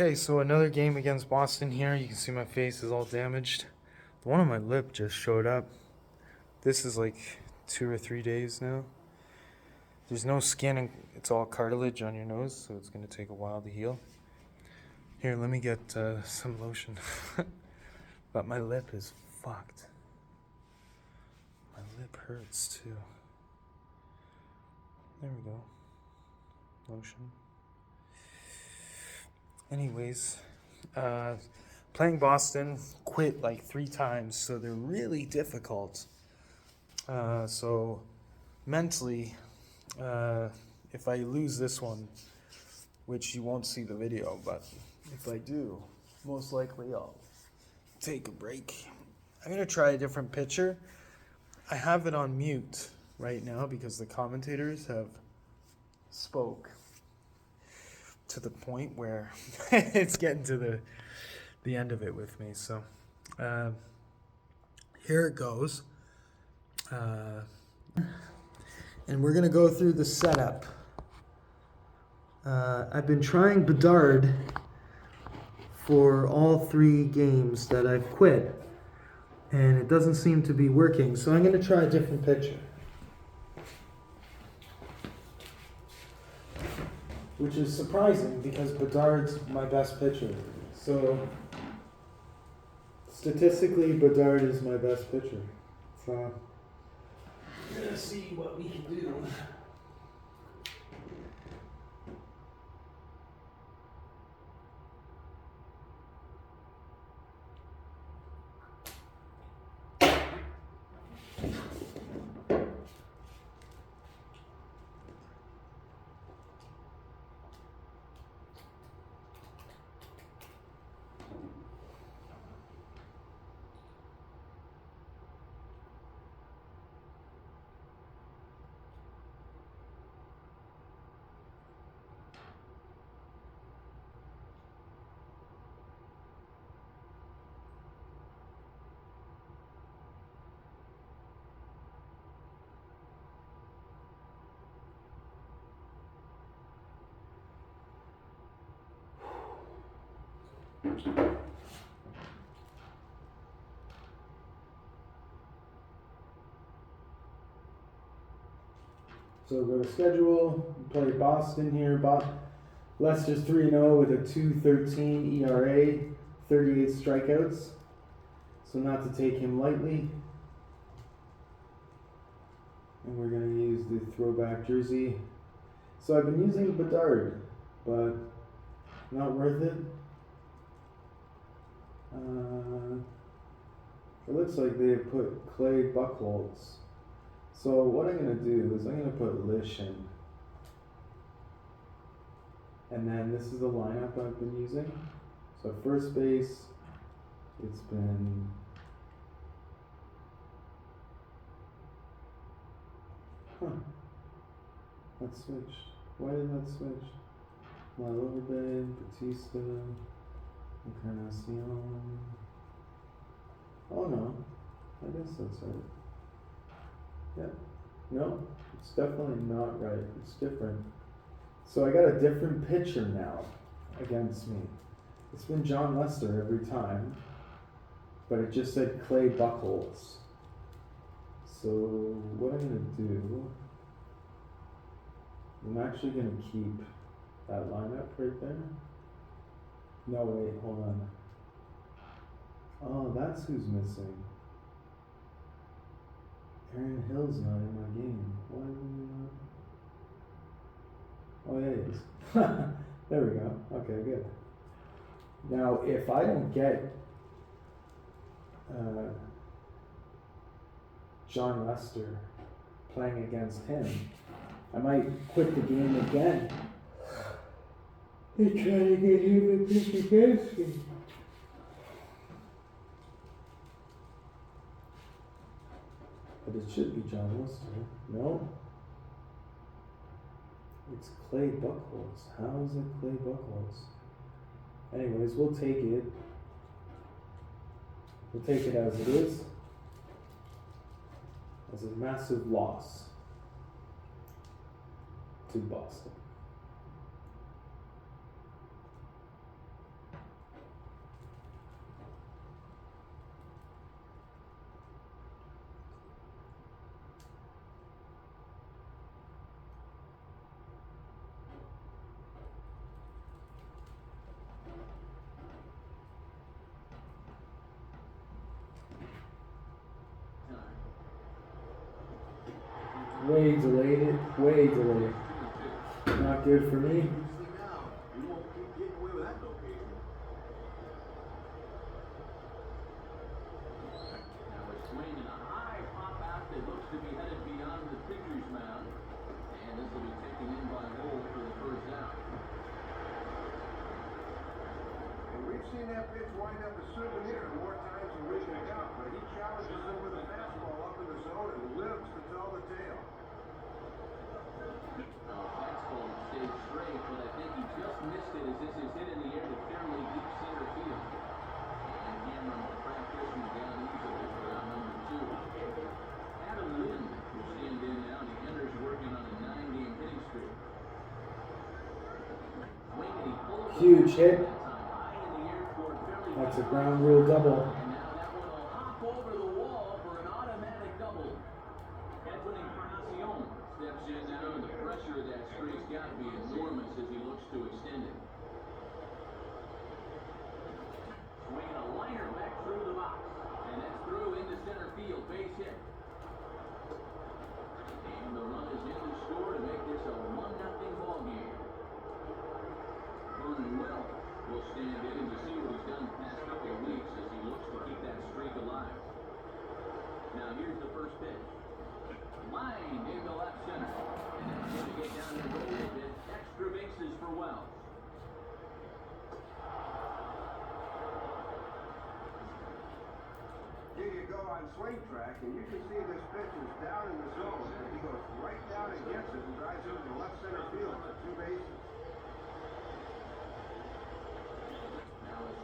Okay, so another game against Boston here. You can see my face is all damaged. The one on my lip just showed up. This is like 2 or 3 days now. There's no skin, and it's all cartilage on your nose, so it's going to take a while to heal. Here, let me get some lotion. But my lip is fucked. My lip hurts too. There we go. Lotion. Anyways, playing Boston, quit like 3 times, so they're really difficult. So mentally, if I lose this one, which you won't see the video, but if I do, most likely I'll take a break. I'm gonna try a different pitcher. I have it on mute right now because the commentators have spoke to the point where it's getting to the end of it with me. So here it goes. And we're gonna go through the setup. I've been trying Bedard for all 3 games that I've quit, and it doesn't seem to be working. So I'm gonna try a different pitcher, which is surprising because Bedard's my best pitcher. So statistically, Bedard is my best pitcher. So we're gonna see what we can do. So go to schedule, play Boston here. Leicester's 3-0 with a 2.13 ERA, 38 strikeouts. So not to take him lightly. And we're going to use the throwback jersey. So I've been using Bedard, but not worth it. It looks like they have put Clay Buchholz. So what I'm going to do is I'm going to put Lish in. And then this is the lineup I've been using. So first base, it's been that switched. Why did that switch? Malove, Batista, Encarnacion. Oh no, I guess that's right. Yeah, no, it's definitely not right. It's different. So I got a different pitcher now against me. It's been John Lester every time, but it just said Clay Buchholz. So what I'm gonna do, I'm actually gonna keep that lineup right there. No, wait, hold on. Oh, that's who's missing. Aaron Hill's not in my game. Why are we not? Oh, yeah, he is. There we go. Okay, good. Now, if I don't get John Lester playing against him, I might quit the game again and try to get him to pitch against me. But it should be John Lester. No. It's Clay Buchholz. How is it Clay Buchholz? Anyways, we'll take it. We'll take it as it is. As a massive loss to Boston. Way delayed. Way delayed. Not good for me. Seen that pitch wind up a souvenir more times than we can count, but he challenges him with a fastball up in the zone and lives to tell the tale. Fastball stayed straight, but I think he just missed it as this is hit in the air to fairly deep center field. And Cameron will track this one down easily for out number 2. Adam Lind will stand in now. The Enders working on a 9-game hitting streak. Huge hit. That's a ground rule double. And now that one will hop over the wall for an automatic double. Edwin Encarnacion steps in now, and the pressure of that streak's got to be enormous as he looks to extend it. Swinging a liner back through the box, and that's through into center field, base hit. And the run is in to score to make this a 1-0 ball game. Vernon Wells will stand in and you see what he's done the past couple of weeks as he looks to keep that streak alive. Now here's the first pitch. Line into left center. And that's going to get down to the goal a bit. Extra bases for Wells. Here you go on swing track, and you can see this pitch is down in the zone, and he goes right down and gets it and drives it into left center field for 2 bases.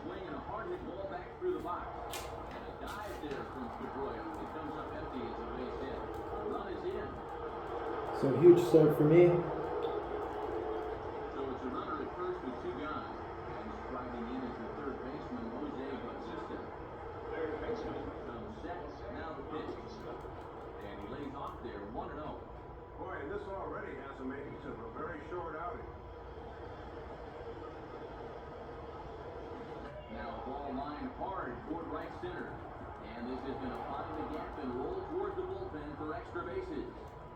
Swing and a hard hit ball back through the box. And a dive there from Pedroia. It comes up empty as a base hit. The run is in. So huge start for me. So it's a runner at first with 2 gone. And striding in is the third baseman, Jose Bautista. Third baseman comes set. Now the pitch. And he lays off there, 1-0. Boy, and this already has the makings of a very short outing. Now a ball line hard toward right center. And this is going to find the gap and roll towards the bullpen for extra bases.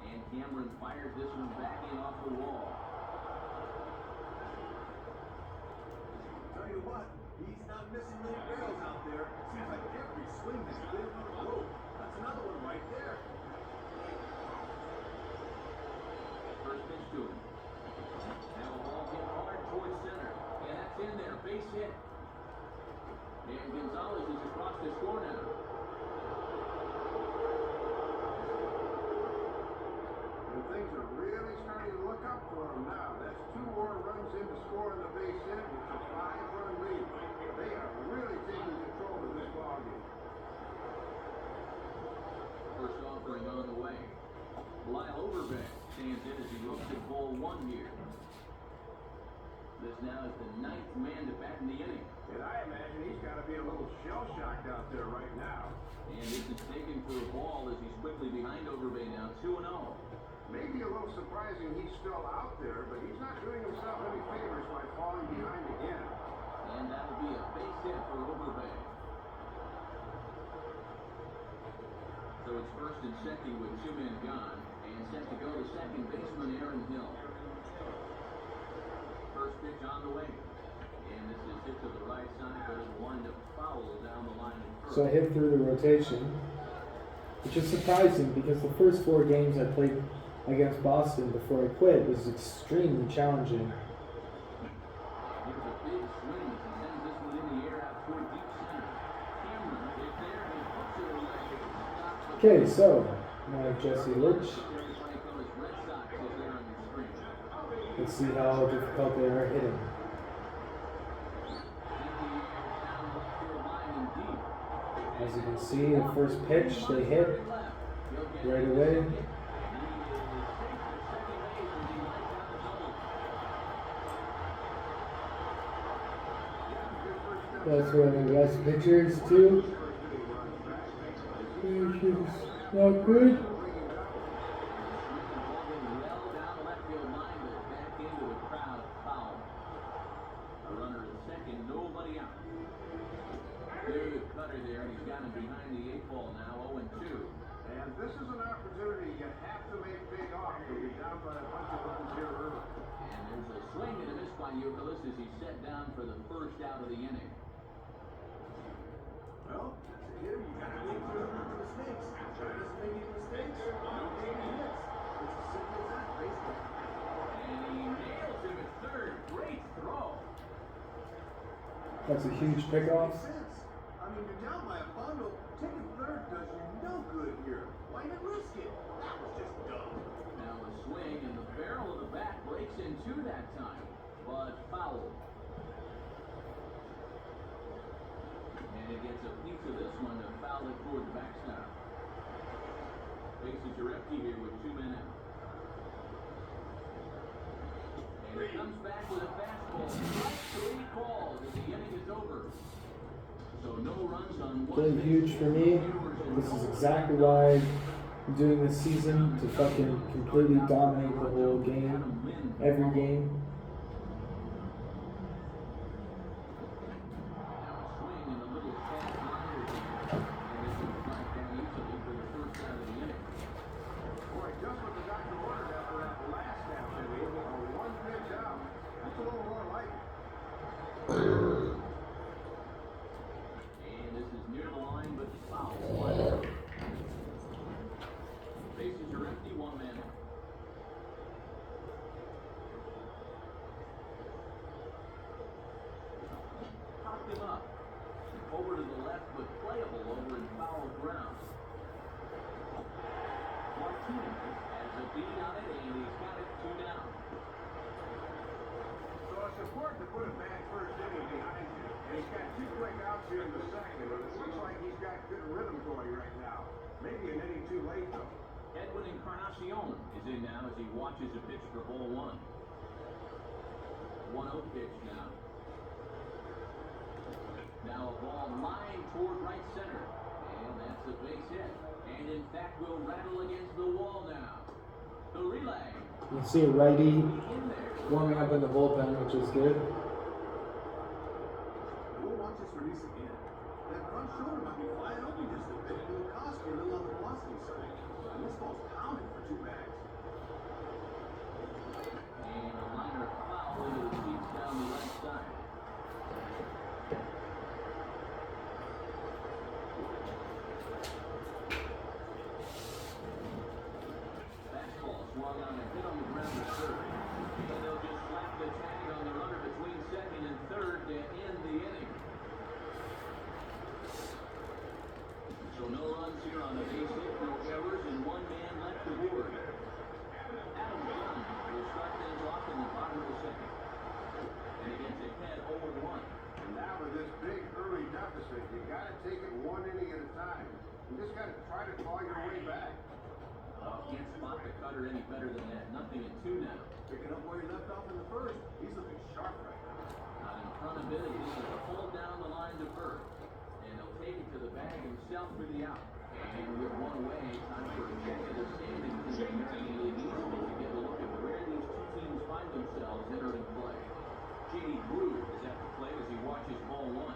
And Cameron fires this one back in off the wall. Tell you what, he's not missing many barrels out there. Seems like every swing is clear on the road. That's another one right there. First pitch to him. Now a ball hit hard towards center. And that's in there. Base hit. And Gonzalez is across the score now. And things are really starting to look up for him now. That's 2 more runs in to score in the base hit, which is a 5-run lead. They are really taking control of this ballgame. First offering on the way. Lyle Overbeck stands in as he looks at ball 1 here. This now is the 9th man to bat in the inning. And I imagine he's got to be a little shell-shocked out there right now. And this is taken for a ball as he's quickly behind Overbay now, 2-0. Maybe a little surprising he's still out there, but he's not doing himself any favors by falling behind again. And that'll be a base hit for Overbay. So it's first and second with 2 men gone. And set to go to second baseman Aaron Hill. First pitch on the way. And this is hit to the right side, but it'll wind up foul down the line. So I hit through the rotation, which is surprising because the first 4 games I played against Boston before I quit was extremely challenging. Here's a big swing as he sends this one in the air out toward deep center. Cameron is there, he puts it away. Okay, so now Jesse Litch. Let's see how difficult they are hitting. As you can see, the first pitch they hit right away. That's one of the best pitchers too. Which is not good. And this is an opportunity you have to make big off when you're down by a bunch of runs here early. And there's a swing and a miss by Youkilis as he's set down for the first out of the inning. Well, as a hitter, you gotta make mistakes. If guy doesn't make any mistakes, no game he hits. It's as simple as that, baseball. And he nails him at third. Great throw. That's a huge pickoff. Makes sense. I mean, you're down by a bundle. Taking third does you no good here. Why even risk it? That was just dumb. Now a swing and the barrel of the bat breaks in two that time, but foul. And he gets a piece of this one to foul it toward the backstop. Bases are empty here with 2 men out. And he comes back with a fastball. Strike three calls as the inning is over. So no runs on one. Really huge for me. This is exactly why I'm doing this season, to fucking completely dominate the whole game, every game. Now a swing and a little fast liner here. And this will fly down easily for the first out of the inning. Boy, just what the doctor ordered after that last half inning, a one pitch out. That's a little more like it. And this is near the line, but foul. Bases are empty, 1 man out. Popped him up. Over to the left, but playable over in foul ground. Martinez has a beat on it, and he's got it 2 down. So it's important to put a bad first inning behind you. And he's got 2 quick outs here in the second, but it looks like he's got good rhythm going right now. Maybe an inning too late, though. Edwin Encarnacion is in now as he watches a pitch for ball 1. 1-0 pitch now. Now a ball lined toward right center. And that's a base hit. And in fact will rattle against the wall now. The relay. You can see a righty In there. warming up in the bullpen, which is good. We'll watch this release again. That front shoulder might be flying open just a bit. It'll cost you a little on the velocity side. And this ball's pounded for 2 bags. And a liner foul into the seats down the left side. Fastball swung on and hit on the ground to third. And they'll just slap the tag on the runner between second and third to end the inning. So no runs here on the base hit, no errors, and 1 man left to board. Adam Dunn will start things off in the bottom of the second. And he gets ahead 0-1. And now with this big early deficit, you got to take it 1 inning at a time. You just got to try to claw your way back. Can't spot the cutter any better than that. Nothing at 2 now. Picking up where he left off in the first. He's looking sharp right now. Not in front of it. This is a pull down the line to first. And he'll take it to the bag himself for the out. And with 1 away, time for a check of the standings in the American League East to get a look at where these 2 teams find themselves entering play. J.D. Drew is at the plate as he watches ball 1.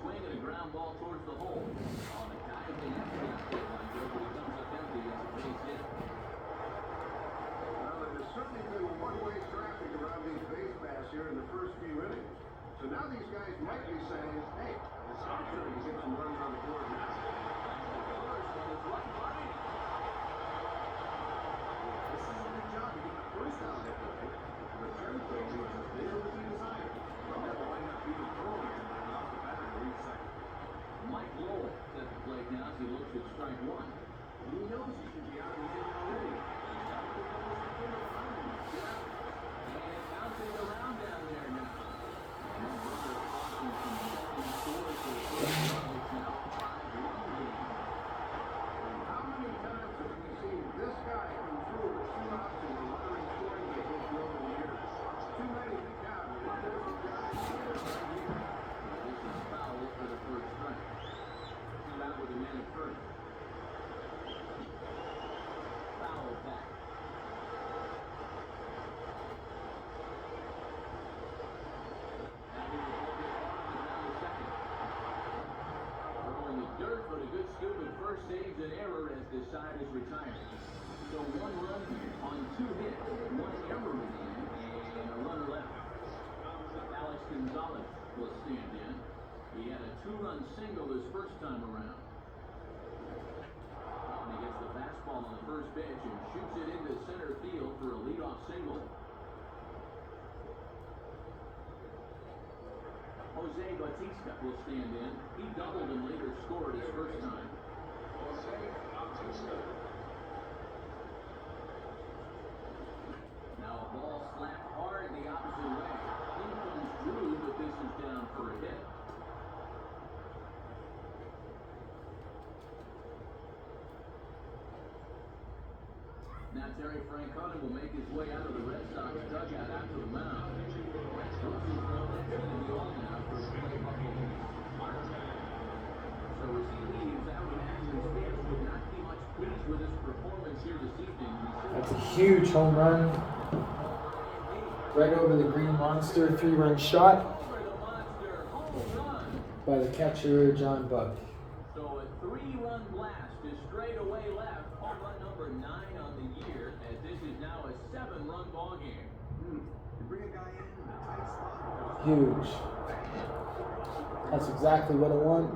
Swing and a ground ball towards the hole. On the guy who can actually hit like but he comes up empty. It's a base hit. Well, there's certainly been one-way traffic around these base paths here in the first few innings. So now these guys might be saying, hey, it's our turn to get some runs on the board now. This is a good job to get the first out of that way. The return play was as big as he desired. Well, that will wind up being thrown right off the bat in the lead second. Mike Lowell is at the plate now as he looks at strike 1. He knows he should be out of his inning already. He's got to pick up his finger behind him. And it's bouncing around down there now. And the runner crossing from second scores to the first run. It's now a 5-1 lead. And how pitch and shoots it into center field for a leadoff single. Jose Bautista will stand in. He doubled and later scored his first time. Now a ball slapped hard the opposite way. In comes Drew, but this is down for a hit. Now Terry Francona will make his way out of the Red Sox dugout after the mound. Brooks is known as hitting the all now for the Clay Buffalo. So as he leaves, I would imagine his fans would not be much pleased with his performance here this evening. That's a huge home run. Right over the Green Monster, 3-run shot Over the monster home run. by the catcher, John Buck. So a 3-run blast to straightaway left, home run number 9 on the year, as this is now a 7-run ball game. You bring a guy in a tight spot. Huge. That's exactly what I want.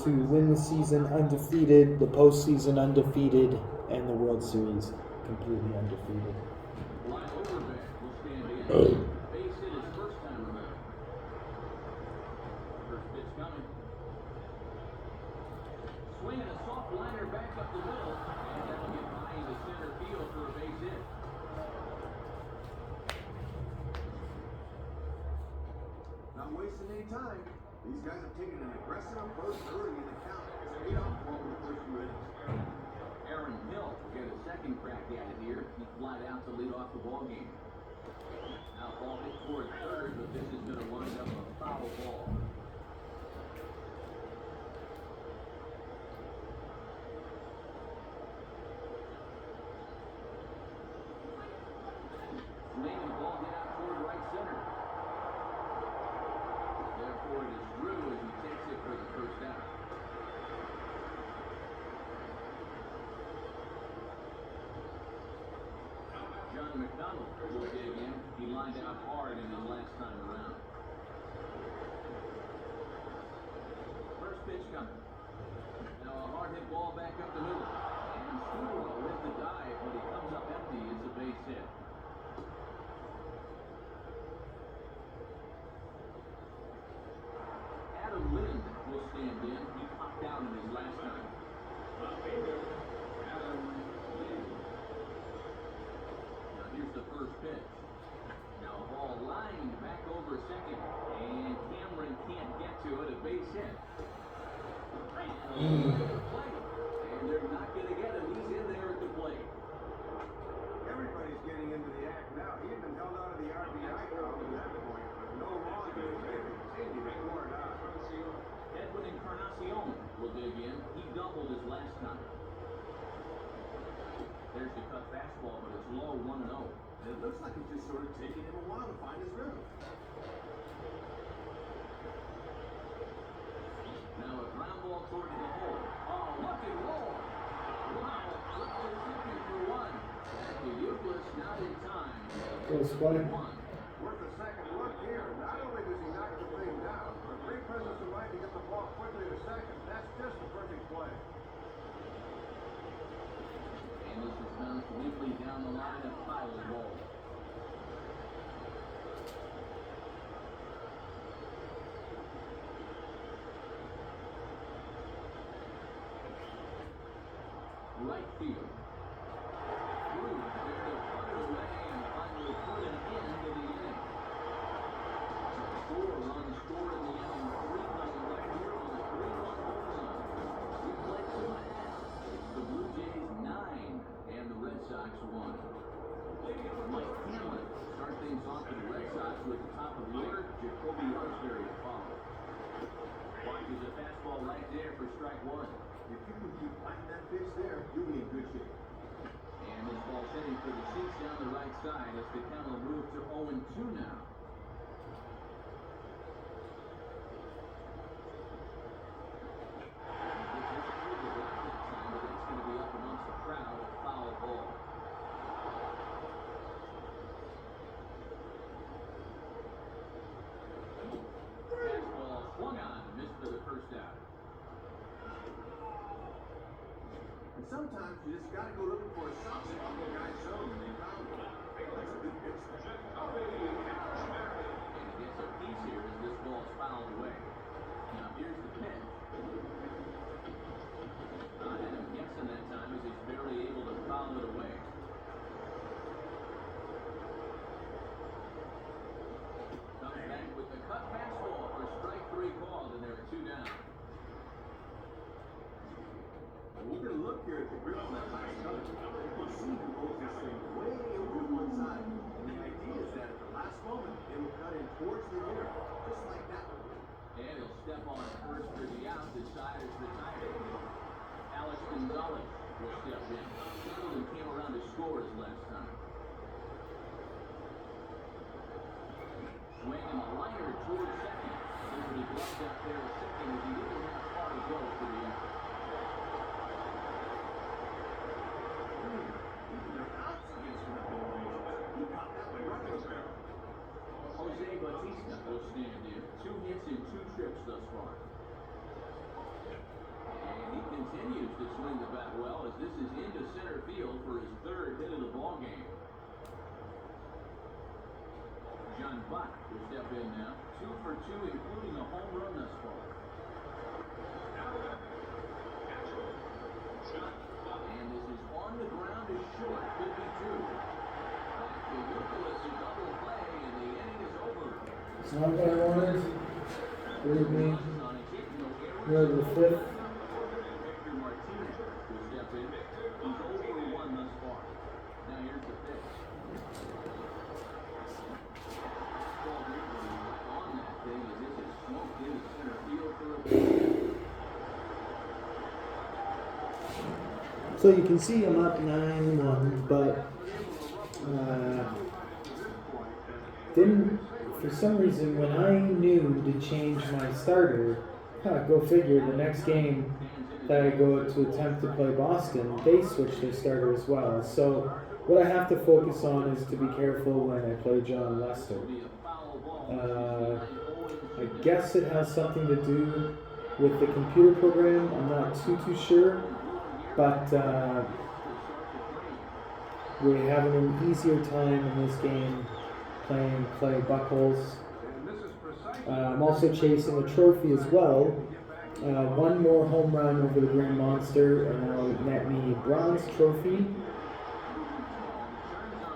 To win the season undefeated, the postseason undefeated, and the World Series completely undefeated. Ryan Overbeck will stand in. Base hit his first time around. First pitch coming. Swinging a soft liner back up the middle, and that'll get high into center field for a base hit. Not wasting any time. These guys have taken an aggressive approach early in the count. It's paid off for them the first few innings. Aaron Hill will get a second crack at it here. He flied out to lead off the ball game. Now ball hit toward third, but this is going to wind up a foul ball. Swinging ball hit out toward right center. Therefore, it is Drew as he takes it for the first out. John McDonald will dig in. He lined out hard in his last time around. First pitch coming. Now a hard hit ball back up the middle. And Stuart with the dive, but he comes up empty. It's a base hit. Adam Lind will stand in. He popped out in his last time. Adam Lind. Now here's the first pitch. Now a ball lined back over second, and Cameron can't get to it. A base hit. And they're not going to get him. He's in there at the plate. Everybody's getting into the act now. He had been held out of the RBI column at that point, but no longer. They continue to pour it out. Edwin Encarnacion will dig in. He doubled his last time. There's the cut fastball, but it's low, 1-0. And it looks like it's just sort of taking him a while to find his rhythm. Now a ground ball toward the hole. Oh, look and roll. Wow, throw is looking for one. Back to Euclid, not in time. Close play. One. Worth a second look here. Not only does he knock the thing down, but great presence of mind to get the ball quickly to second. That's just a perfect play. And this is bounced weakly down the line, a foul ball. Right field. Drew there to put it away and finally put an end to the inning. 4 runs scored in the inning, 3 coming right here on the 3-run home run. We play 2.5. It's the Blue Jays 9 and the Red Sox 1. Mike Hanlon start things off for the Red Sox with the top of the order. Jacoby Ellsbury to follow. Watches a fastball right there for strike 1. If you can keep fighting that pitch there, you'll be in good shape. And this ball's heading for the seats down the right side as the count will move to 0-2 now. sometimes you just got to go looking for a soft spot in the guy's zone, and they found it. That's a good pitch there. And he gets a piece here as this ball's fouled away. Now here's the pitch. Had him guessing that time as he's barely able to foul it away. Comes back with the cut fastball for strike three called, and there are two down. We're going to look here at the grip on that last cutter. You can see he rolls this thing way over to one side. And the idea is that at the last moment, it will cut in towards the hitter, just like that. And he'll step on first for the out. The side is retired. Alex Gonzalez will step in. Singleton came around to score his last time. Swing and a liner towards second. Liberty gloves out there at second as he didn't have far to go for the out. Jose Bautista will stand in. 2 hits and 2 trips thus far. And he continues to swing the bat well as this is into center field for his 3rd hit of the ball game. John Buck will step in now. 2 for 2, including a home run thus far. And this is on the ground is short. Could be 2. Back to Youkilis, a double play, and the inning is over. It's not what I wanted. Believe me. On a hit, no errors. We're the 5th. Victor Martinez will step in. He's over 1 thus far. Now here's the pitch. Ball right on that thing as this is smoked into center field for a base. So you can see I'm up 9-1, but didn't, for some reason, when I knew to change my starter, go figure, the next game that I go to attempt to play Boston, they switched their starter as well. So what I have to focus on is to be careful when I play John Lester. I guess it has something to do with the computer program. I'm not too sure, but we're having an easier time in this game playing Clay Buchholz. I'm also chasing a trophy as well. 1 more home run over the Green Monster, and that'll net me bronze trophy.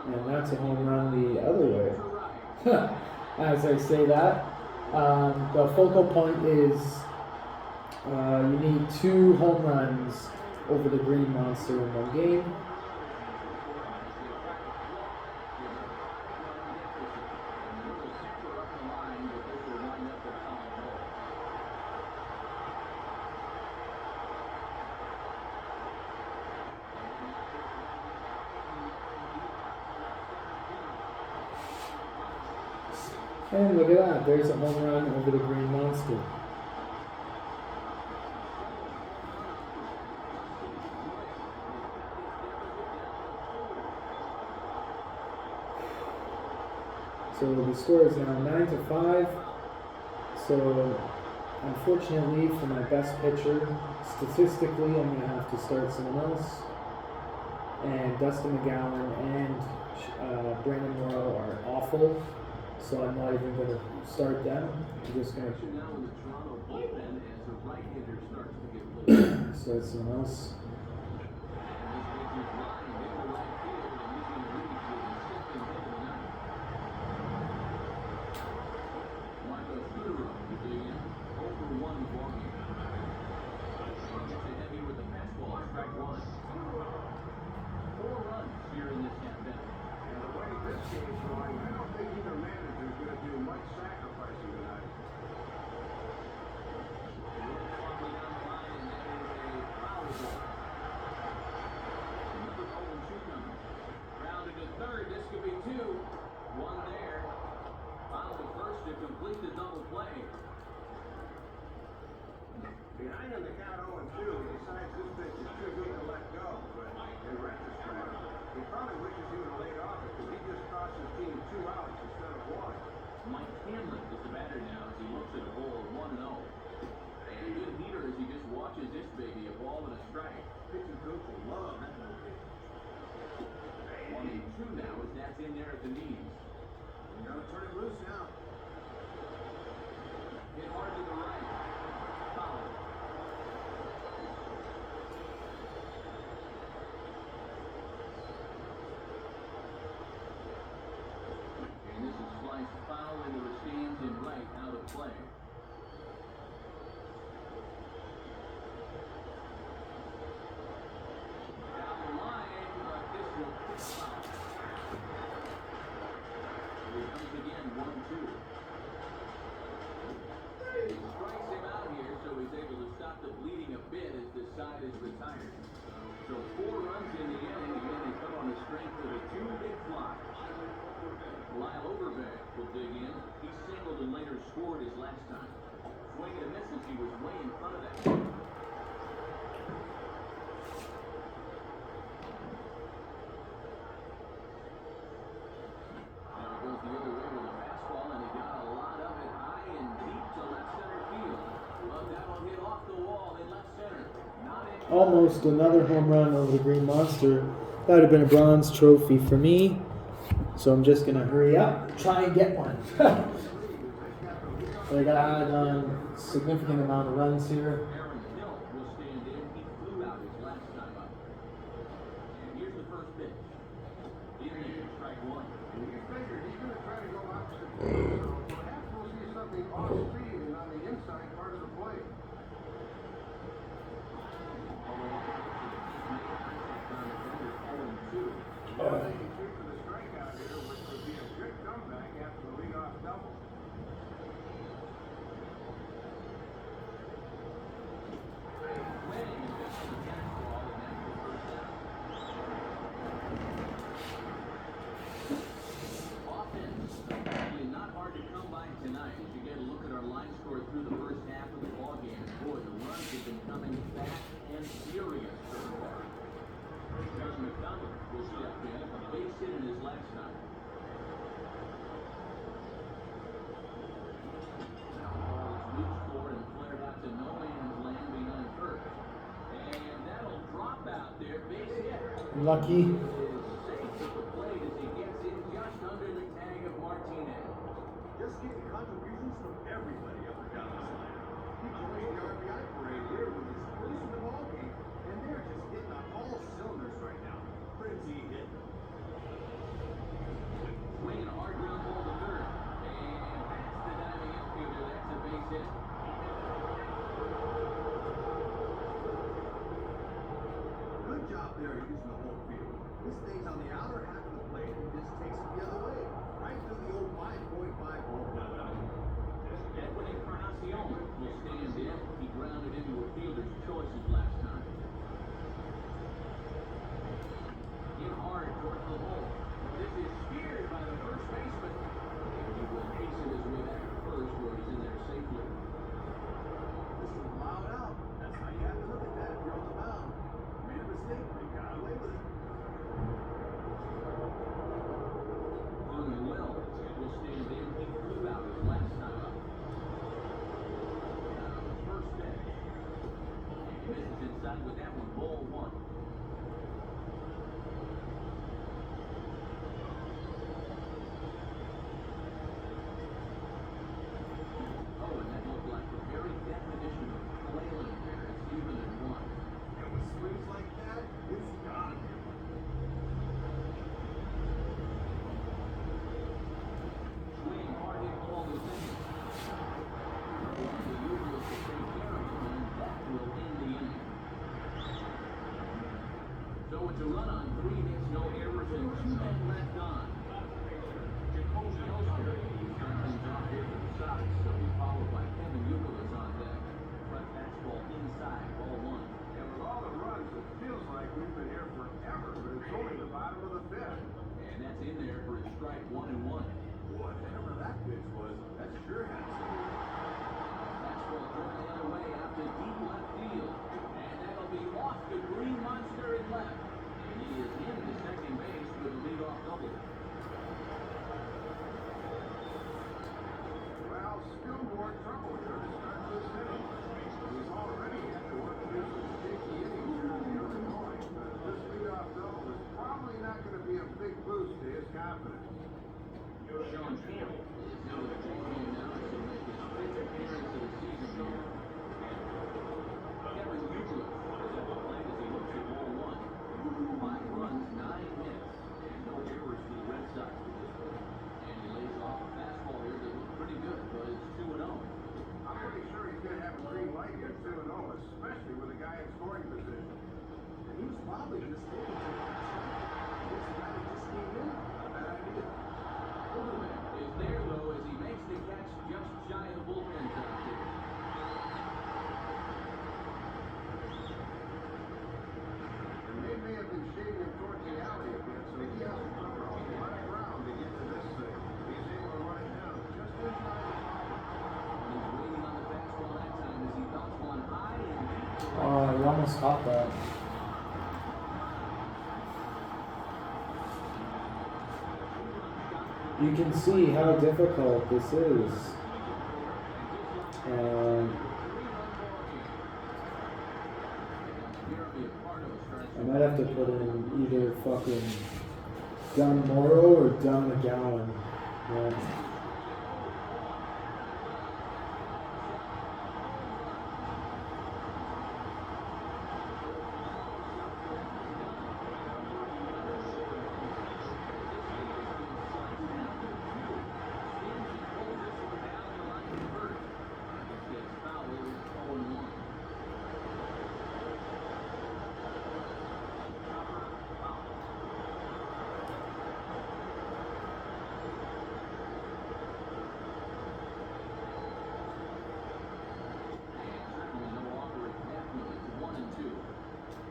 And that's a home run the other way. As I say that, the focal point is you need 2 home runs over the Green Monster in 1 game. And look at that, there's a home run over the Green Monster. So the score is now 9-5. So unfortunately for my best pitcher, statistically I'm going to have to start someone else. And Dustin McGowan and Brandon Morrow are awful. So I'm not even going to start them. I'm just going Now in the Toronto bullpen as the right-hander starts to get loose. to start someone else. Behind on the count 0-2, he decides this pitch is too good to let go. But in retrospect, he probably wishes he would have laid off it because he just cost his team 2 outs instead of 1. Mike Hanlon is the batter now as he looks at a ball 1-0. And a good heater as he just watches this baby, a ball and a strike. Pitching coach will love play. Down the line, but this will kick foul. Here comes again, 1-2. He strikes him out here, so he's able to stop the bleeding a bit as the side is retired. So 4 runs in the inning. Again, they come on the strength of a 2 big fly. Lyle Overbeck will dig in. He singled and later scored his last time. Swing and a miss as he was way in front of that. Now it goes the other way with a fastball, and he got a lot of it high and deep to left center field. But that one hit off the wall in left center. Not in. Almost another home run over the Green Monster. That would have been a bronze trophy for me. So I'm just gonna hurry up, try and get one. But I gotta add a significant amount of runs here. Aaron Hill will stand in. He flew out his last time up. And here's the first pitch. In there, strike 1. You figure he's going to try to go out to the plate, so perhaps we'll see something off speed and on the inside part of the plate. Well, they can shoot for the strikeout here, which would be a good comeback after the leadoff double. Not hard to come by tonight. If you get a look at our line score through the first half of the ballgame, boy, the runs have been coming fast and furious so far. There's McDonald will step in, a base hit in his last time. Now the ball is reached for and flared out to no man's land behind first. And that'll drop out there, base hit. Lucky. Is safe at the plate as he gets in just under the tag of Martinez. Just getting contributions from everybody up and down this line. He joins the RBI parade here with his first in the ballgame, and they're just hitting on all cylinders right now. Frenzy hit. Swinging a hard ground ball to third. And that's the diving infielder. That's a base hit. Good job there using the whole field. This stays on the outer half of the plate and just takes it the other way. Right through the old 5.5 home run. Edwin Encarnacion will stand in. He grounded into a fielder's choices last time. In hard towards the hole. This is speared by the first baseman. And he will hasten his way back to first where he's in there safely. This is loud out. That's how you have to look at that if you're on the mound. Made a mistake, but he got away with it. Vernon Wells will stand in. He flew out his last time up. Now the first pitch. And he misses inside with that one. Ball 1. Oh, and that looked like the very definition of flailing there. It's even at 1. And with swings like that, it's gotta be. Swing hard hit ball is in. The Uriels will take care of it, and that will end the inning. almost caught that. You can see how difficult this is. And I might have to put in either fucking Don Morrow or Don McGowan. Yeah.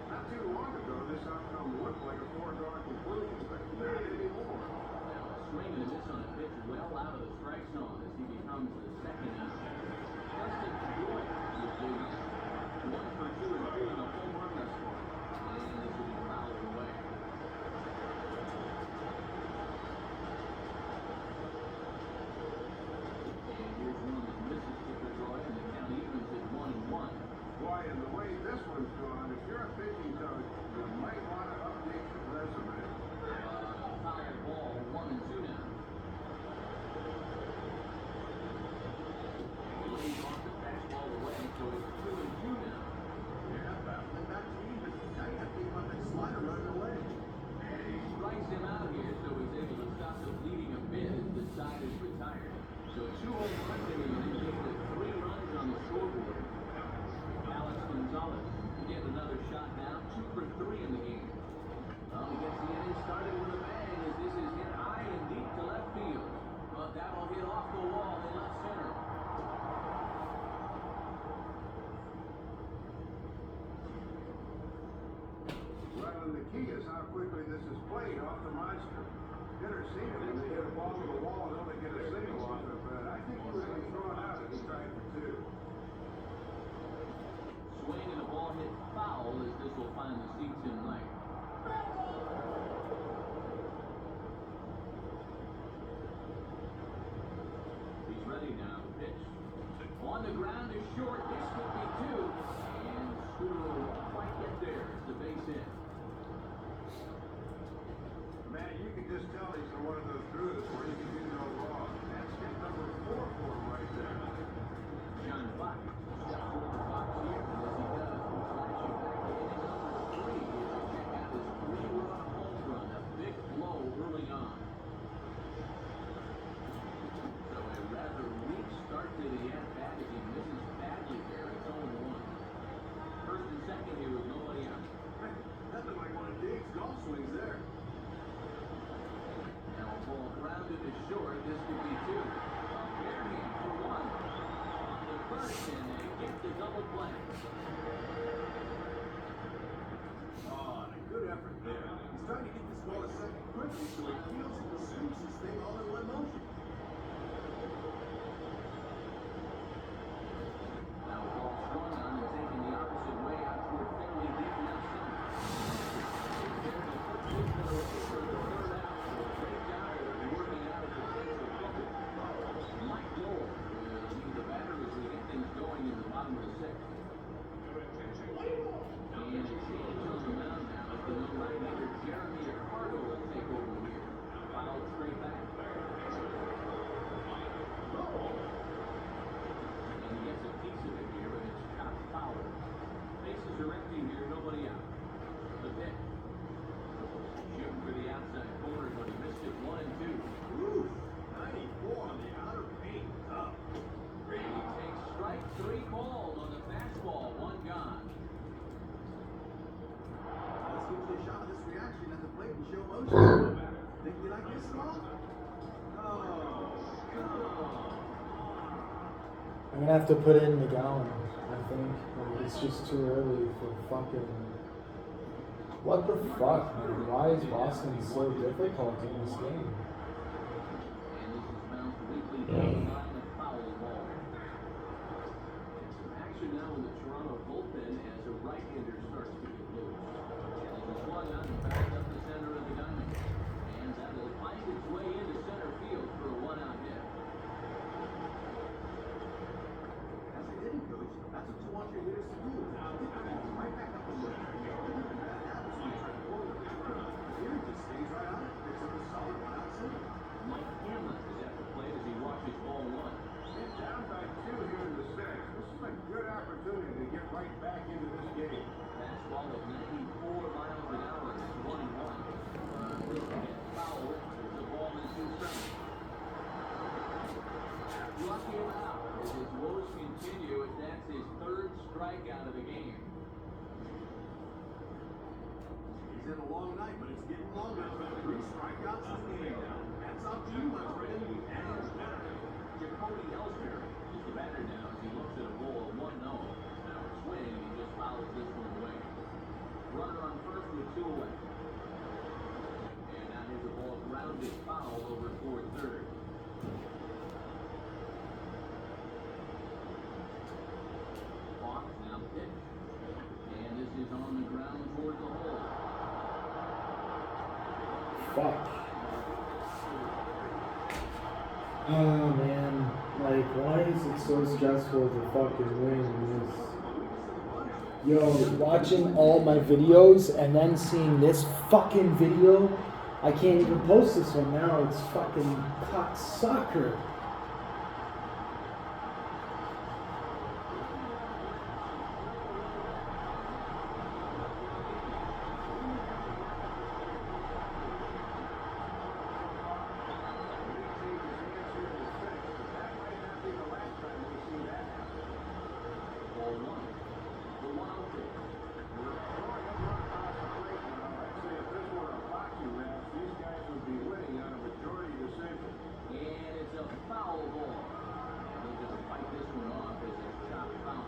Not too long ago, this outcome looked like a foregone conclusion, but not anymore. Now a swing and a miss on a pitch well out of the strike zone as he becomes the second out. Justin Boyd is the 1 for 2 and 2 in the home run thus far. And this will be fouled away. And here's one that misses Skipper Joy, and the count evens at 1-1. Boy, and the way this one's gone, if you're a pitching coach, you might want to update your resume. Foul ball, 1-2 now. He leads off the fastball away, so it's 2-2 now. Yeah, battling back to even. Now you have to think about that slider running away. And he strikes him out here, so he's able to stop the bleeding a bit as the side is retired. So 2 home runs in the inning, gives it 3 runs on the scoreboard. Alex Gonzalez get another shot now, 2 for 3 in the game. Well, he gets the inning started with a bang as this is hit high and deep to left field. But that'll hit off the wall in left center. Well, and the key is how quickly this is played off the monster. Hitters see it when they hit a ball to the wall and only get a single off it, but I think he would have been thrown out if he tried for 2. Swing and the ball hit foul as this will find the seats in right. He's ready now to pitch. On the ground is short. This could be 2. And Scooter will quite get there as the base hit. Man, you can just tell he's in one of those grooves where he can do no wrong. That's hit number 4 for him right there. John Buck steps over the box here, and as he does, we flash you back to inning number 3 as you check out his 3-run home run, a big blow early on. So a rather weak start to the at-bat as he misses badly there. It's 0-1. First and second here with nobody out. Nothing like one of Dave's golf swings there. Now a ball grounded to short. This could be 2. A bare hand for 1. On the first, and they get the double play. Oh, and a good effort there. He's trying to get this ball to second quickly so he feels and sweeps this thing all in one motion. Now a ball swung on and taking the opposite way out toward fairly deep left center. It's there to put this in the way for the third out. So great job there of working out a potential trouble. Mike Lowell will lead the batter as we get things going in the bottom of the 6th. And a change on the mound now as the new right-hander Jeremy Ricardo will take over here. Fouled straight back. And he gets a piece of it here, but it's chopped foul. Bases are empty here, nobody out. The pitch. Shooting for the outside corner, but he missed it 1-2. Ooh, 94 on the outer paint. Up. And he takes strike 3 called on the fastball, 1 gone. Let's get you a shot of this reaction at the plate and show motion. Think you like this call? Oh, I'm gonna have to put in McGowan, I think. Like, it's just too early for fucking. What the fuck, man? Why is Boston so difficult in this game? And this is bounced weakly down the line, a foul ball. And some action now in the Toronto bullpen as a right-hander had a long night, but it's getting longer. 3 strikeouts in the game now. That's up to you, my friend. And it's better. Jacoby Ellsbury is the batter now as he looks at a ball of 1-0. Now a swing, and he just fouls this one away. Runner on first with 2 away. And now here's a ball grounded foul over toward third. Hawks now pitch. And this is on the ground toward the hole. Fuck. Oh man, like why is it so stressful to fucking win this? Yo, watching all my videos and then seeing this fucking video, I can't even post this one now. It's fucking cocksucker. Ball 1. The 1-0 pitch. And it's a foul ball. And they'll just fight this one off as a chop foul.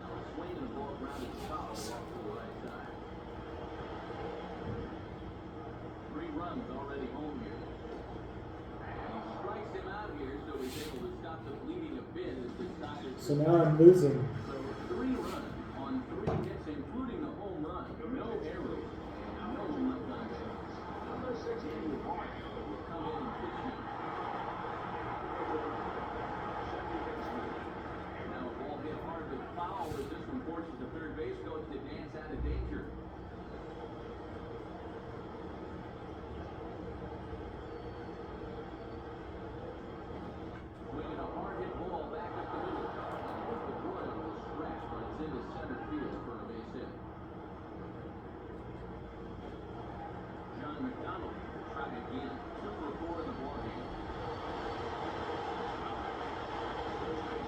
Now a swing and a ball grounded foul off to the right side. 3 runs already home here. And he strikes him out here, so he's able to stop the bleeding a bit as the Tigers. So now I'm losing. So 3 runs on 3 hits, including the home run. No errors and no left on base. Number 6, Andrew Hart, will come in and pitch him. Now a ball hit hard with foul as this one forces the third base coach to dance out of danger. Swinging a hard hit ball back up the middle. The Boyle will stretch, but it's into center field for a base hit. John McDonald will try again. 2 for 4 in the ballgame.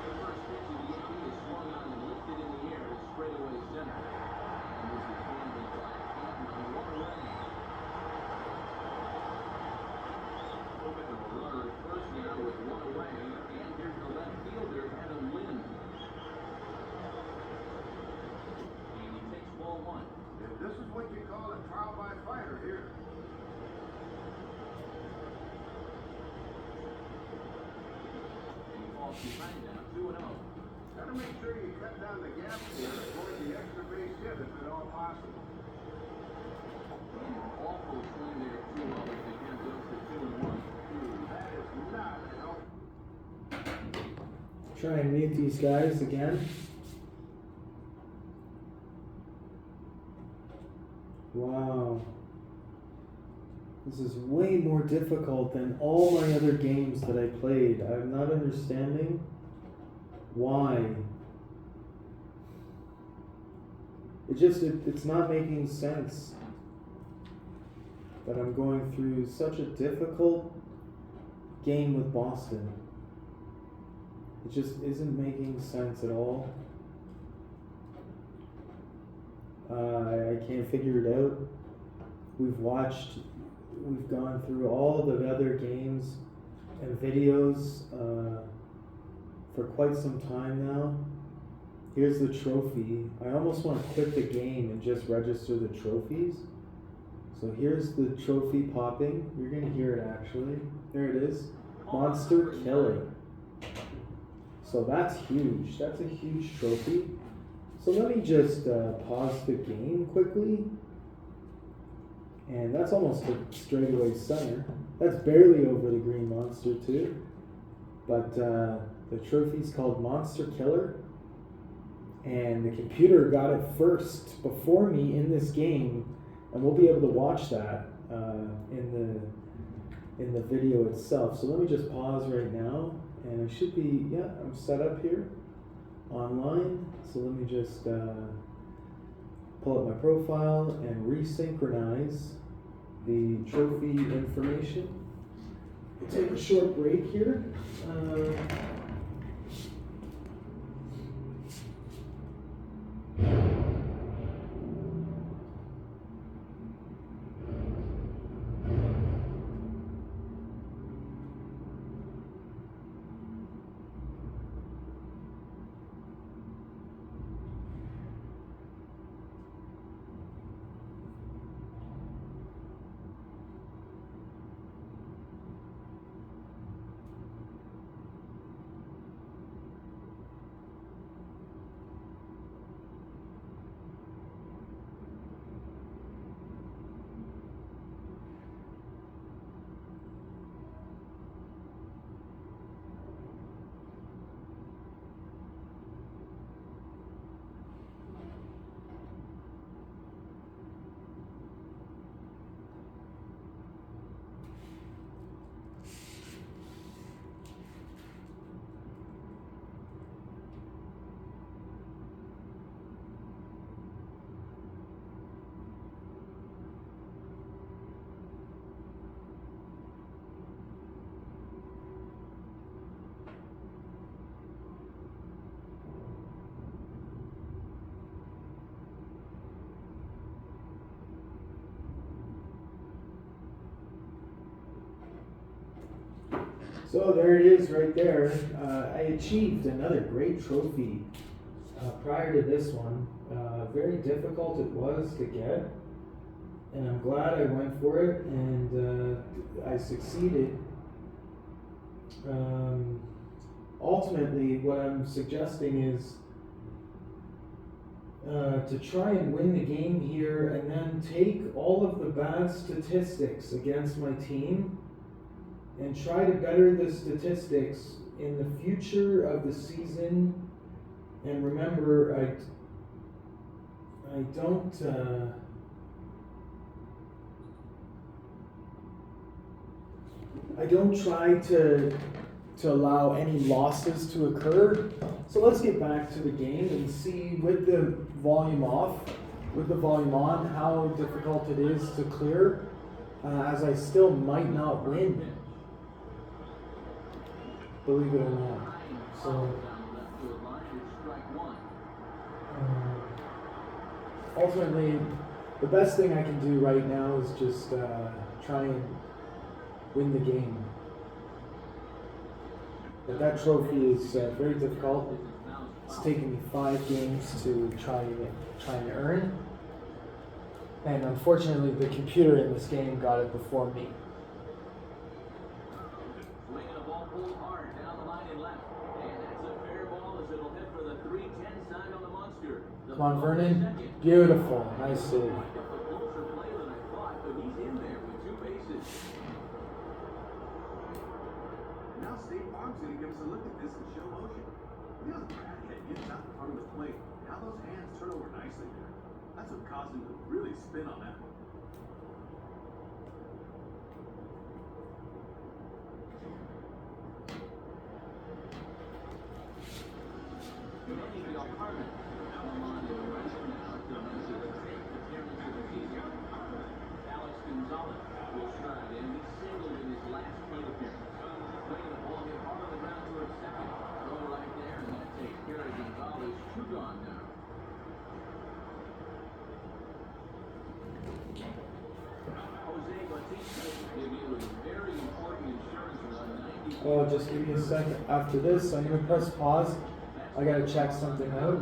The first pitch of the AP is swung on and lifted in the air to straightaway center. And this is handled by Canton on 1 away. The runner at first now with 1 away, and here's the left fielder, Adam Lind. And he takes ball 1. This is what you call a trial by fire here. And he falls behind now, 2-0. Gotta make sure you cut down the gap here and avoid the extra base hit if at all possible. And an awful swing there at 2-0 as they get those to 2-1. That is not an open. Try and mute these guys again. Wow. This is way more difficult than all my other games that I played. I'm not understanding why. It's not making sense that I'm going through such a difficult game with Boston. It just isn't making sense at all. I can't figure it out. We've gone through all the other games and videos for quite some time now. Here's the trophy. I almost want to quit the game and just register the trophies. So here's the trophy popping. You're going to hear it actually. There it is. Monster Killer. So that's huge. That's a huge trophy. So let me just pause the game quickly. And that's almost a straightaway center. That's barely over the green monster too. But the trophy's called Monster Killer. And the computer got it first before me in this game. And we'll be able to watch that in the video itself. So let me just pause right now. And I should be, yeah, I'm set up here online. So let me just pull up my profile and resynchronize the trophy information. We'll take a short break here. So there it is right there. I achieved another great trophy prior to this one. Very difficult it was to get, and I'm glad I went for it, and I succeeded. Ultimately, what I'm suggesting is to try and win the game here and then take all of the bad statistics against my team and try to better the statistics in the future of the season. And remember, I don't try to allow any losses to occur. So let's get back to the game and see with the volume off, with the volume on, how difficult it is to clear, as I still might not win. Believe it or not. So ultimately, the best thing I can do right now is just try and win the game. But that trophy is very difficult. It's taken me 5 games to try and earn. And unfortunately, the computer in this game got it before me. Swinging the ball pulled hard down the line and left. And that's a fair ball as it'll hit for the 310 sign on the monster. Come on, Vernon. Beautiful. Nice save. A closer play than I thought, but he's in there with 2 bases. Now State Farm's going to give us a look at this in slow motion. Look how the bad head gets out in front of the plate. How those hands turn over nicely there. That's what caused him to really spin on that one. Manny Harmon come on in the rest now to make his 10th appearance of the season. Alex Gonzalez will stride in. He singled in his last plate appearance. Swinging the ball, hit hard on the ground towards second. Throw right there, and that takes care of Gonzalez. 2 gone now. Jose Bautista will give you a very important insurance run. 90. Oh, just give me a second. After this, I'm going to press pause. I got to check something out.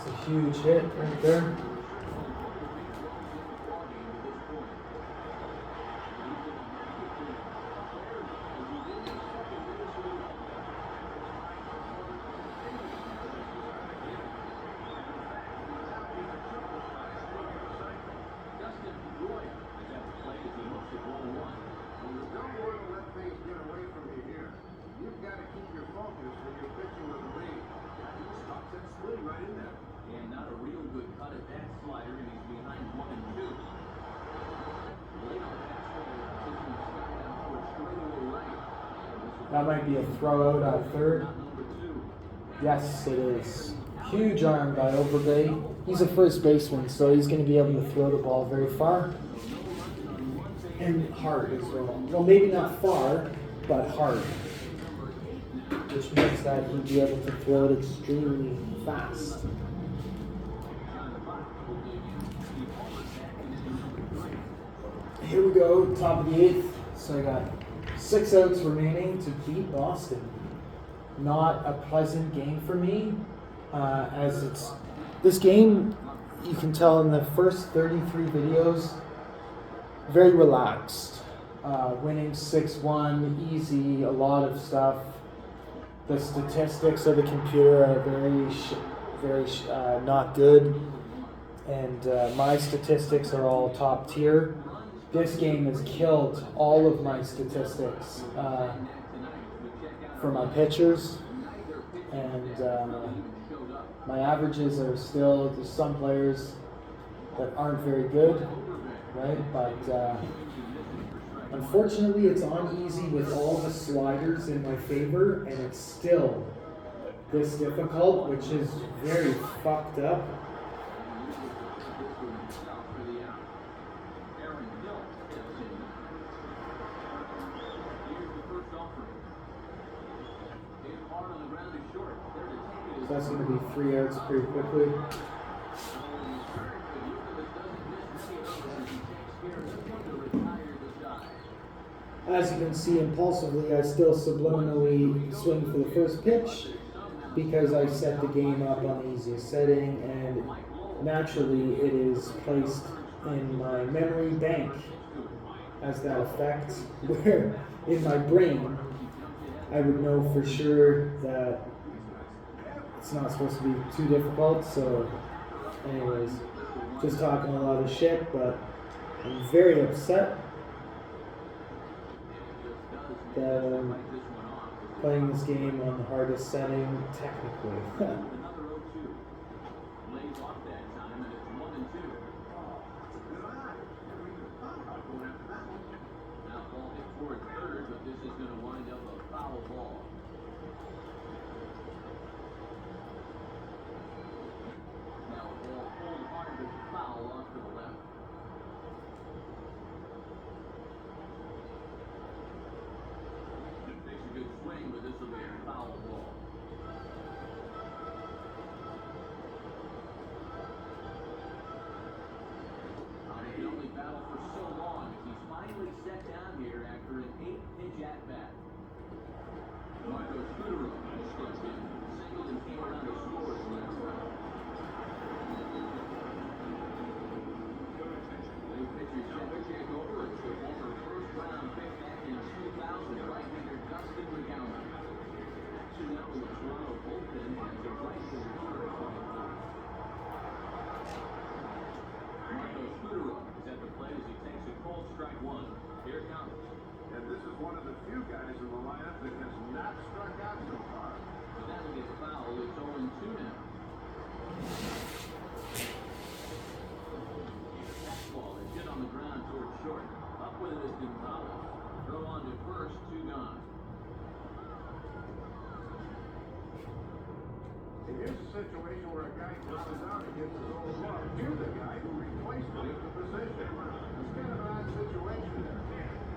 It's a huge hit right there. That might be a throw out at third. Yes, it is. Huge arm by Overbay. He's a first baseman, so he's going to be able to throw the ball very far. And hard as well. Well, maybe not far, but hard. Which means that he'll be able to throw it extremely fast. Here we go, top of the 8th. So I got 6 outs remaining to beat Boston. Not a pleasant game for me, as it's this game. You can tell in the first 33 videos, very relaxed, winning 6-1, easy, a lot of stuff. The statistics of the computer are very not good, and my statistics are all top tier. This game has killed all of my statistics for my pitchers, and my averages are still, there's some players that aren't very good, right? But unfortunately, it's on easy with all the sliders in my favor, and it's still this difficult, which is very fucked up. So that's going to be 3 outs pretty quickly. As you can see, impulsively, I still subliminally swing for the first pitch because I set the game up on the easiest setting, and naturally it is placed in my memory bank as that effect, where in my brain I would know for sure that it's not supposed to be too difficult. So anyways, just talking a lot of shit, but I'm very upset that I'm playing this game on the hardest setting technically. And this is one of the few guys in the lineup that has not struck out so far. But that'll get fouled. It's 0-2 now. Fastball is hit on the ground towards short. Up with it is Gonzalez. Throw on to first, 2 gone. And here's a situation where a guy comes out and gets his own glove to the guy who replaced him at the position. It's kind of an odd situation there.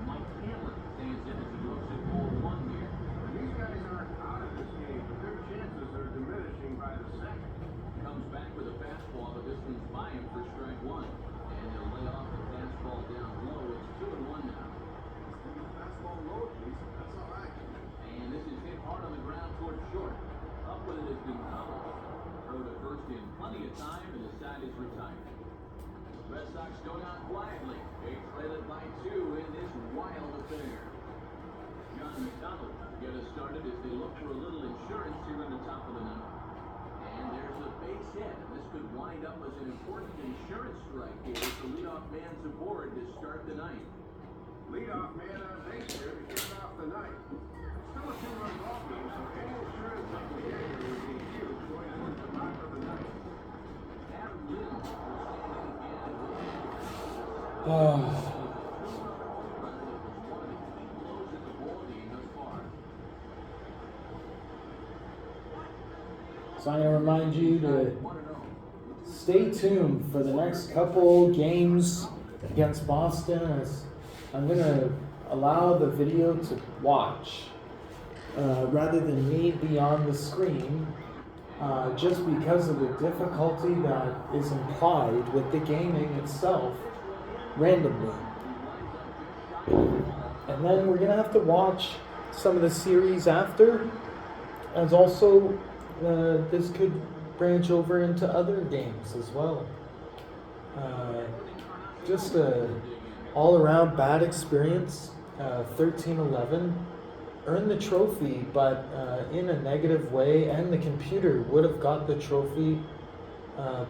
Mike Cameron stands in as he looks at ball 1 here. And these guys aren't out of this game, but their chances are diminishing by the second. Comes back with a fastball, but this one's by him for strike 1. And they'll lay off the fastball down low. It's 2-1 now. Fastball low, please. That's all right. And this is hit hard on the ground towards short. Up with it is Gonzalez. Throw to first in plenty of time, and the side is retired. Red Sox go down quietly. They trail it by 2 in this wild affair. John McDonald get us started as they look for a little insurance here in the top of the 9th. And there's a base hit. This could wind up as an important insurance strike here as the leadoff man's aboard to start the 9th. Leadoff man on base here to kick off the ninth. Still a 2-run ball game, so any insurance on the air would be huge going towards the top of the ninth. Adam Lind was standing again. So I'm going to remind you to stay tuned for the next couple games against Boston, as I'm going to allow the video to watch rather than me be on the screen, just because of the difficulty that is implied with the gaming itself randomly. And then we're going to have to watch some of the series after, as also this could branch over into other games as well. Just a all-around bad experience. 13-11. Earned the trophy, but in a negative way, and the computer would have got the trophy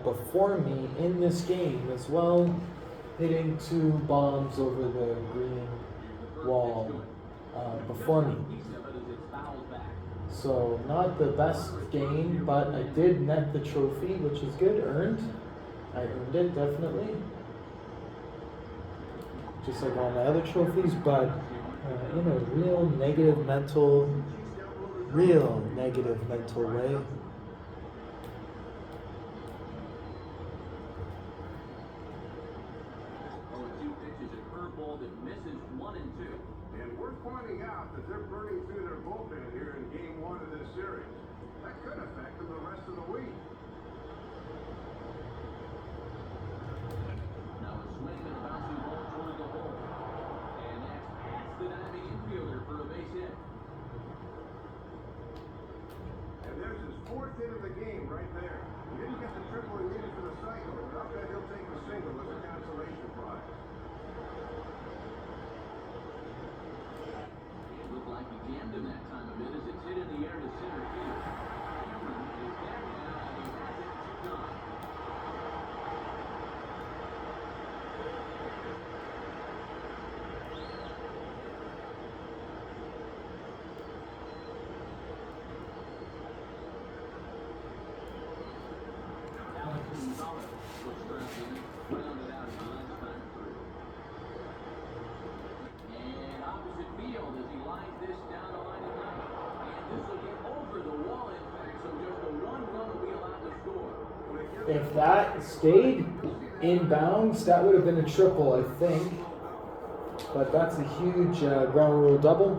before me in this game as well, hitting 2 bombs over the green wall before me. So not the best game, but I did net the trophy, which is good. Earned. I earned it, definitely. Just like all my other trophies, but in a real negative mental way. And we're pointing out that they're burning through their bullpen here in game 1 of this series. That could affect them the rest of the week. Now a swing and a bouncing ball toward the hole. And that's past the diving infielder for a base hit. And there's his 4th hit of the game right there. He didn't get the triple he needed for the cycle, but I bet he'll take the single as a consolation prize. It looked like he jammed him that time a bit as it's hit in the air to center field. Cameron is there now, and he has it 2 gone. Gonzalez was strapped in, rounded out his last time through. And opposite field as he lines this down the line of right. And this will get over the wall, in fact, so just the 1 run will be allowed to score. If that stayed in bounds, that would have been a triple, I think. But that's a huge ground rule double.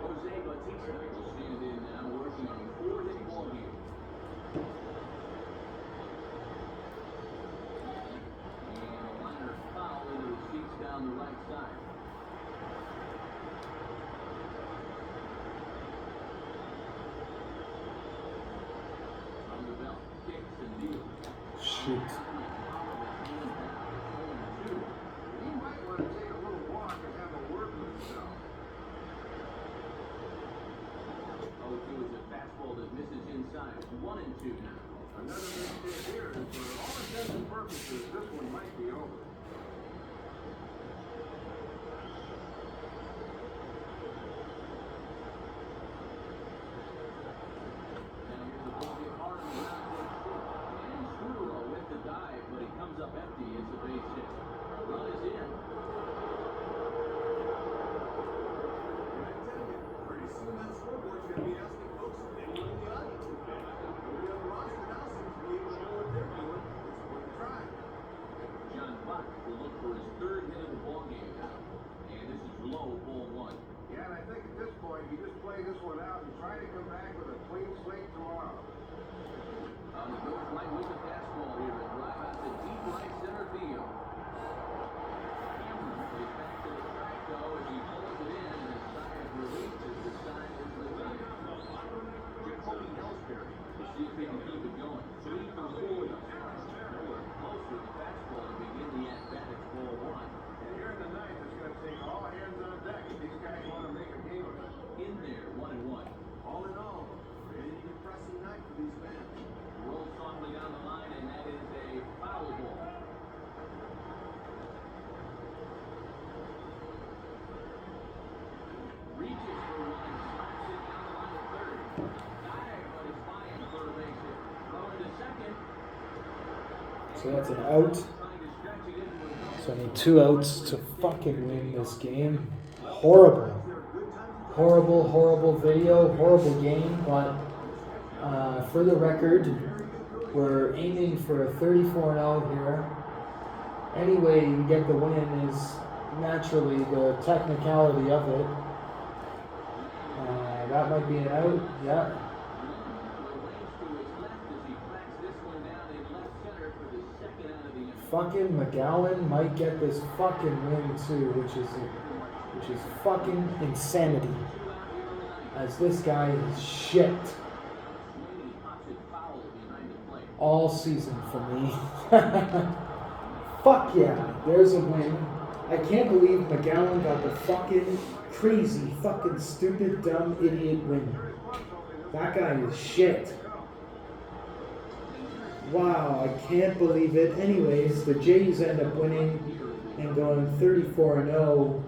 Jose Bautista will stand in now, working on a 4th ball game. And a liner foul into the seats down the right side. From the belt, kicks and deals. Shoot. He might want to take a little walk and have a word with himself. 0-2 is a fastball that misses inside. 1-2 now. Another mistake here, and for all intents and purposes, this one might be over. Now here's the ball hit hard and around to short. And Squirrel with the dive, but he comes up empty. It's a base hit. Run is in. And I tell you, pretty soon that scoreboard's going to be asking folks if they won the audience with that. Nobody on the roster now seems to be able to know what they're doing. It's worth a try. John Buck will look for his 3rd hit of the ball game now. And this is low, ball 1. Yeah, and I think at this point, you just play this one out and try to come back with a clean slate tomorrow. He goes right with the fastball here and drive out to deep right center field. Cameron is back to the track though as he pulls it in, and a sigh of relief as the sign is released. Jacoby Ellsbury will see if he can keep it going. 3 for 4 thus far. Nowhere close with the fastball to begin the at-bat. It's ball 1. And here in the ninth, it's going to take all hands on deck if these guys want to make a game of it. In there, 1-1. All in all, pretty depressing night for these fans. Rolls softly down the line, and that is a foul ball. Reaches for one, slaps it down the line to 3rd. Dive, but it's flying for a base hit. Throw into 2nd. So that's an out. Trying to stretch it into a So I need 2 outs to fucking win this game. Horrible. Horrible video, horrible game, but For the record, we're aiming for a 34-0 here. Any way you get the win is naturally the technicality of it. That might be an out, yeah. Fucking McGowan might get this fucking win too, which is fucking insanity. As this guy is shit all season for me. Fuck yeah, there's a win. I can't believe McGowan got the fucking crazy, fucking stupid, dumb, idiot win. That guy is shit. Wow, I can't believe it. Anyways, the Jays end up winning and going 34-0.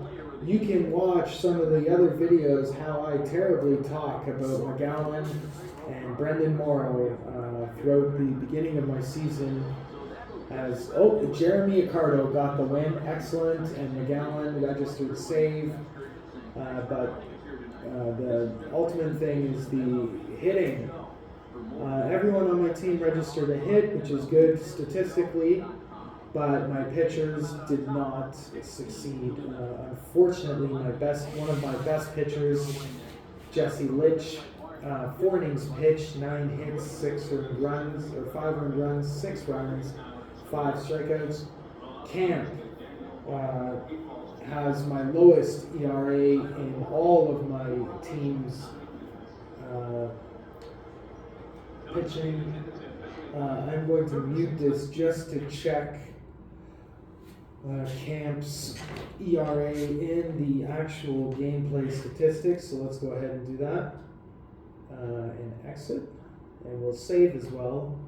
You can watch some of the other videos how I terribly talk about McGowan and Brendan Morrow throughout the beginning of my season. As Jeremy Accardo got the win, excellent, and McGowan registered save. But the ultimate thing is the hitting. Everyone on my team registered a hit, which is good statistically, but my pitchers did not succeed. Unfortunately, one of my best pitchers, Jesse Litch, 4 innings pitched, 9 hits, 6 earned runs, or 5 earned runs, 6 runs, 5 strikeouts. Camp has my lowest ERA in all of my team's pitching. I'm going to mute this just to check Camp's ERA in the actual gameplay statistics. So let's go ahead and do that and exit, and we'll save as well.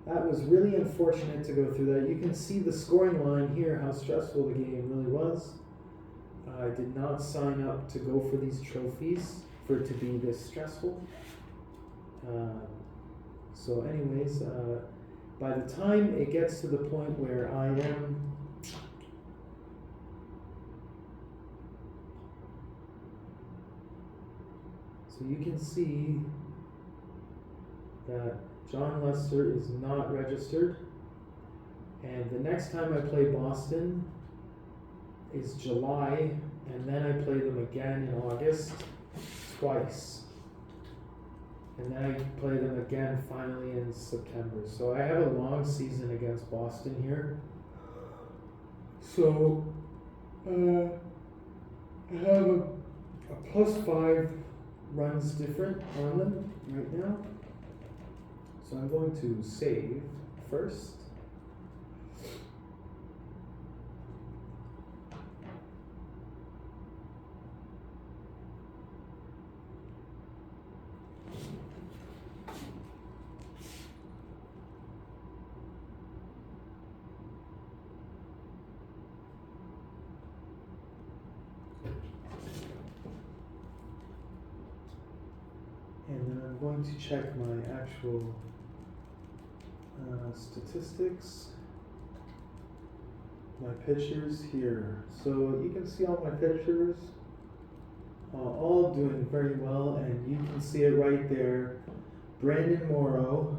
That was really unfortunate to go through that. You can see the scoring line here, how stressful the game really was. I did not sign up to go for these trophies for it to be this stressful. So anyways, by the time it gets to the point where I am so you can see that John Lester is not registered, and the next time I play Boston is July, and then I play them again in August twice. And then I play them again finally in September. So I have a long season against Boston here. So I have a +5 runs different on them right now. So I'm going to save first. And then I'm going to check my actual statistics, my pitchers here. So you can see all my pitchers all doing very well, and you can see it right there. Brandon Morrow,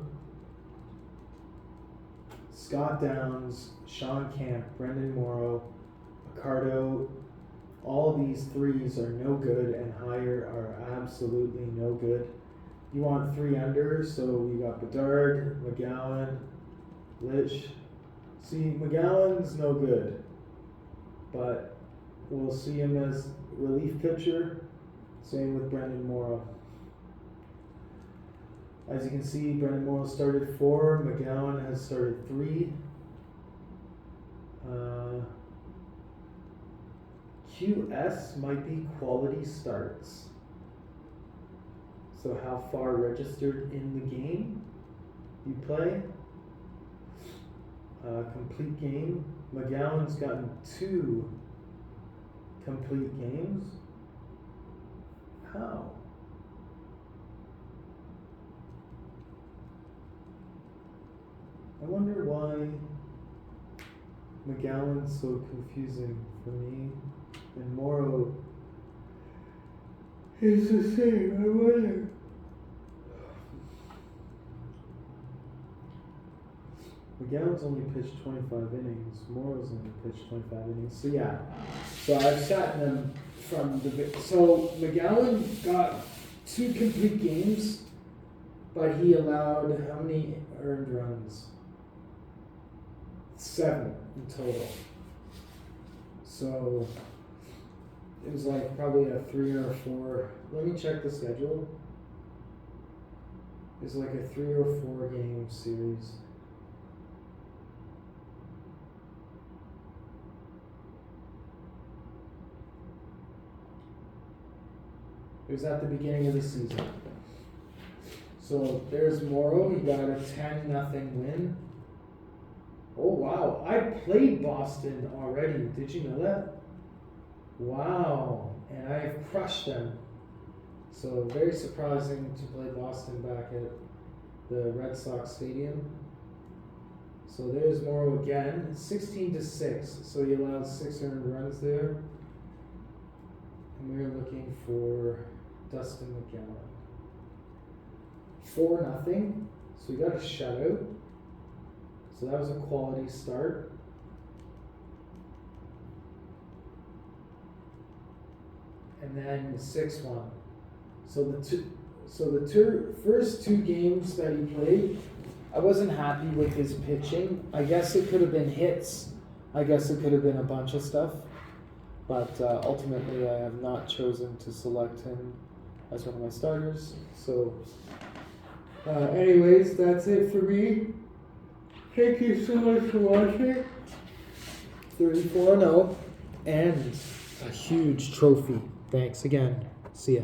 Scott Downs, Sean Camp, Brendan Morrow, Accardo. All these threes are no good, and higher are absolutely no good. You want 3 under, so we got Bedard, McGowan, Litch. See, McGowan's no good, but we'll see him as relief pitcher. Same with Brendan Morrow. As you can see, Brendan Morrow started 4, McGowan has started 3. QS might be quality starts. So how far registered in the game you play. Complete game. McGowan's gotten 2 complete games. How? I wonder why McGowan's so confusing for me. And Morrow is the same. I wonder. McGowan's only pitched 25 innings. Morrow's only pitched 25 innings. So yeah. So I've sat them from the. So McGowan got 2 complete games, but he allowed how many earned runs? 7 in total. So it was like probably a 3 or 4. Let me check the schedule. It was like a 3 or 4 game series. It was at the beginning of the season. So there's Morrow. He got a 10-0 win. Oh wow! I played Boston already. Did you know that? Wow! And I have crushed them. So very surprising to play Boston back at the Red Sox Stadium. So there's Morrow again. 16-6. So he allowed 6 earned runs there. And we're looking for Dustin McGowan. 4-0. So we got a shutout. So that was a quality start. And then 6-1. So the first 2 games that he played, I wasn't happy with his pitching. I guess it could have been hits. I guess it could have been a bunch of stuff. But ultimately, I have not chosen to select him as one of my starters. So, anyways, that's it for me. Thank you so much for watching. 34-0 and a huge trophy. Thanks again. See ya.